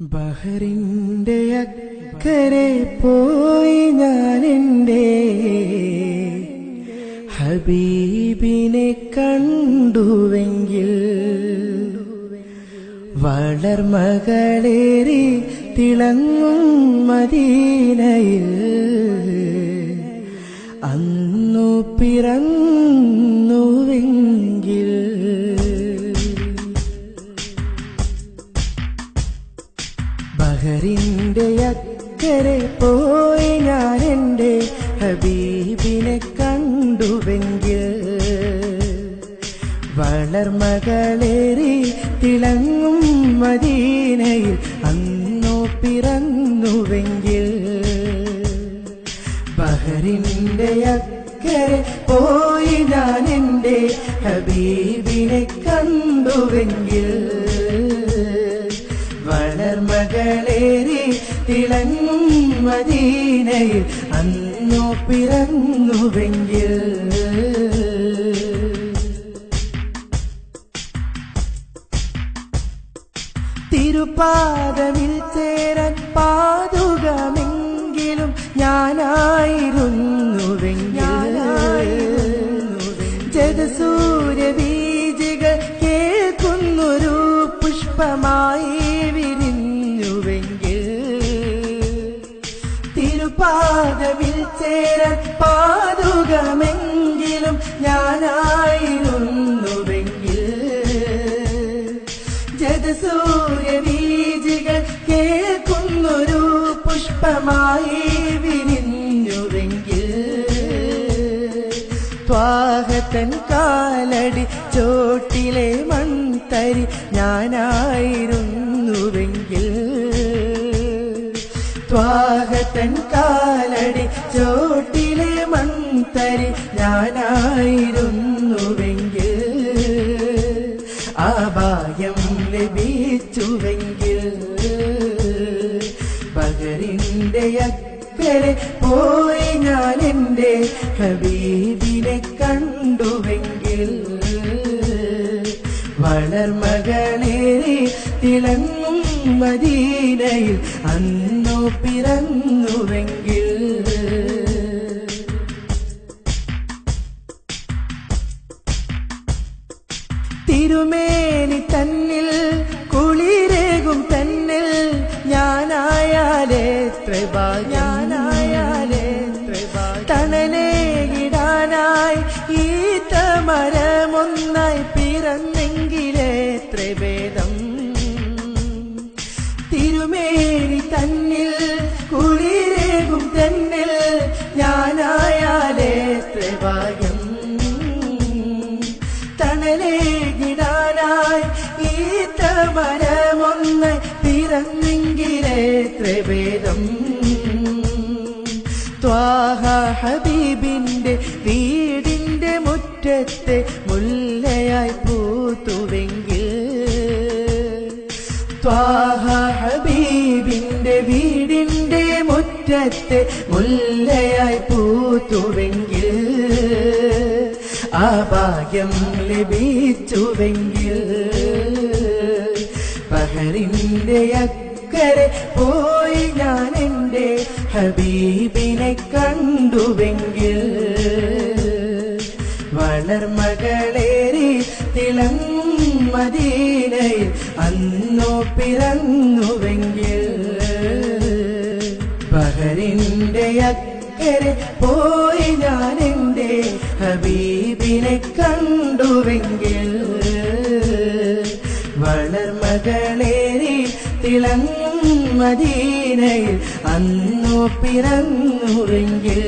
ബഹറിന്റെ അക്കരെ പോയി ഞാനെന്റെ ഹബീബിനെ കണ്ടുവെങ്കിൽ വളർമകളേറി തിളങ്ങും മദീനയിൽ അന്നു പിറന്നുവെങ്കിൽ ബഹറിന്റെ അക്കരെ പോയി ഞാനെന്റെ ഹബീബിനെ കണ്ടുവെങ്കിൽ വളർമകളേറി തിളങ്ങും മദീനയിൽ അന്നു പിറന്നുവെങ്കിൽ ബഹറിന്റെ അക്കരെ പോയി ഞാനെന്റെ ഹബീബിനെ കണ്ടുവെങ്കിൽ വളർമകളേറി തിളങ്ങും മദീനയിൽ അന്നു പിറന്നുവെങ്കിൽ തിരുപാദമിൽ ചേരാൻ പാതുകമെങ്കിലും ഞാനായിരുന്നുവെങ്കിൽ ജഗസൂര്യബീജികൾ കേൾക്കുന്നൊരു പുഷ്പമായി വിരിഞ്ഞുവെങ്കിൽ തിരുപാദമിൽ ചേരാൻ പാതുകമെങ്കിലും ഞാനായിരുന്നുവെങ്കിൽ ജഗസൂര്യബീജികൾ കേൾക്കുന്നൊരു പുഷ്പമായി വിരിഞ്ഞുവെങ്കിൽ ത്വാഹത്തൻ കാലടി ചോട്ടിലെ മൺതരി ഞാനായിരുന്നുവെങ്കിൽ ത്വാഹത്തൻ കാലടി ചോട്ടിലെ മൺതരി ഞാനായിരുന്നുവെങ്കിൽ ആഭാഗ്യം ലഭിച്ചുവെങ്കിൽ ബഹറിന്റെ അക്കരെ പോയി ഞാനെന്റെ ഹബീബിനെ കണ്ടുവെങ്കിൽ വളർമകളേറി തിളങ്ങും മദീനയിൽ അന്നു പിറന്നുവെങ്കിൽ തിരുമേനി തന്നിൽ കുളിരേകും തന്നിൽ ഞാനായാലേത്ര തണലേകിടാനായി ഈ തമരമൊന്നായി പിറന്നെങ്കിലേത്ര ഭേദം തിരുമേനി തന്നിൽ കുളിരേകും തന്നിൽ ഞാനായാലേത്ര ഭാഗ്യം തണലേകിടാനായി ഈ തമരമൊന്നായി പിറന്നെങ്കിലേത്ര ഭേദം ത്വാഹ ഹബീബിന്റെ വീടിന്റെ മുറ്റത്തെ മുല്ലയായി പൂത്തുവെങ്കിൽ ത്വാഹ ഹബീബിന്റെ വീടിന്റെ മുറ്റത്തെ മുല്ലയായി പൂത്തുവെങ്കിൽ ആ ഭാഗ്യം ലഭിച്ചുവെങ്കിൽ ബഹറിന്റെ അക്കരെ പോയി ഞാനെന്റെ ഹബീബിനെ കണ്ടുവെങ്കിൽ വളർമകളേറി തിളങ്ങും മദീനയിൽ അന്നു പിറന്നുവെങ്കിൽ ബഹറിന്റെ അക്കരെ പോയി ഞാനെന്റെ ഹബീബിനെ കണ്ടുവെങ്കിൽ വളർമകളേറി തിളങ്ങും മദീനയിൽ അന്നു പിറന്നുവെങ്കിൽ